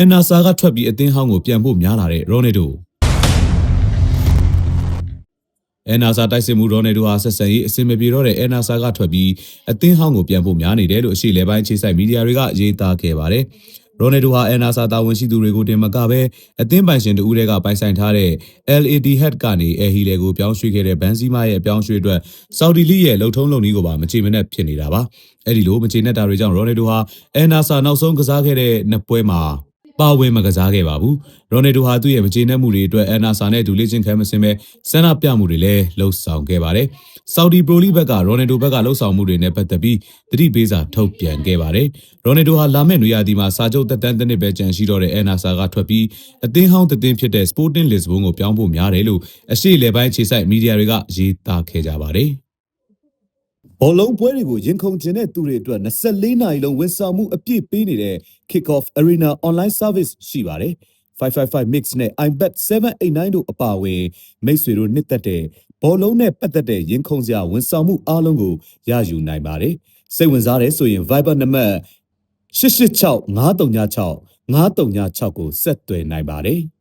NASA ကထွက်ပြီးအသင်းဟောင်းကိုပြန်ဖို့များလာတဲ့ရိုနယ်ဒိုNASA တိုက်စစ်မှုရိုနယ်ဒိုဟာဆက်ဆံရေးအဆင်မပြေတော့တဲ့ NASA ကထွက်ပြီးအသင်းဟောင်းကိုပြန်ဖို့များနေတယ်လို့အရှိလေပိုင်းခြေဆိုင်မီဒီယာတွေကရေးသားခဲ့ပါတယ်။ရိုနယ်ဒိုဟာ NASA တာဝန်ရှိသူတွေကိုတင်မကပဲအသင်းပိုင်ရှင်တဦးတွေကပိုင်ဆိုင်ထားတဲ့ LAD Head ကနေ El Hilal ကိုပြောင်းရွှေ့ခဲ့တဲ့ဘန်ဇီမာရဲ့အပြောင်းရွှေ့အတွက်ဆော်ဒီလီရဲ့လုံထုံးလုံနည်းကိုပါမချေမနှက်ဖြစ်နေတာပါ။အဲ့ဒီလိုမချေနှက်တာတွေကြောင့်ရိုနယ်ဒိုဟာ NASA နောက်ဆုံးကစားခဲ့တဲ့နှစ်ပွဲမှာပါဝင်မကစားခဲ့ပါဘူး။ရိုနယ်ဒိုဟာသူ့ရဲ့မကျေနပ်မှုတွေအတွက် NASA နဲ့ဒူလေးချင်းခဲမစင်ပဲဆန္ဒပြမှုတွေလည်းလှုပ်ဆောင်ခဲ့ပါတယ်။ဆော်ဒီပရိုလီဘက်ကရိုနယ်ဒိုဘက်ကလှုပ်ဆောင်မှုတွေနဲ့ပတ်သက်ပြီးသတိပေးစာထုတ်ပြန်ခဲ့ပါတယ်။ရိုနယ်ဒိုဟာလာမယ့်နွေရာသီမှာစာချုပ်သက်တမ်းတစ်နှစ်ပဲကျန်ရှိတော့တဲ့ NASA ကထွက်ပြီးအသင်းဟောင်းတစ်သင်းဖြစ်တဲ့ Sporting Lisbon ကိုပြောင်းဖို့များတယ်လို့အရှိလေပိုင်းခြေဆိုင်မီဒီယာတွေကရေးသားခဲ့ကြပါတယ်။ဘောလုံးပွဲတွေကိုရင်ခုန်ကျင်တဲ့သူတွေအတွက်24နာရီလုံးဝန်ဆောင်မှုအပြည့်ပေးနေတဲ့ Kickoff Arena Online Service ရှိပါတယ်။ 555 Mix နဲ့ iBet 789တို့အပါအဝင်မိတ်ဆွေတို့နှစ်သက်တဲ့ဘောလုံးနဲ့ပတ်သက်တဲ့ရင်ခုန်စရာဝန်ဆောင်မှုအားလုံးကိုရယူနိုင်ပါတယ်။စိတ်ဝင်စားတယ်ဆိုရင် Viber နံပါတ်886 536 536ကိုဆက်သွယ်နိုင်ပါတယ်။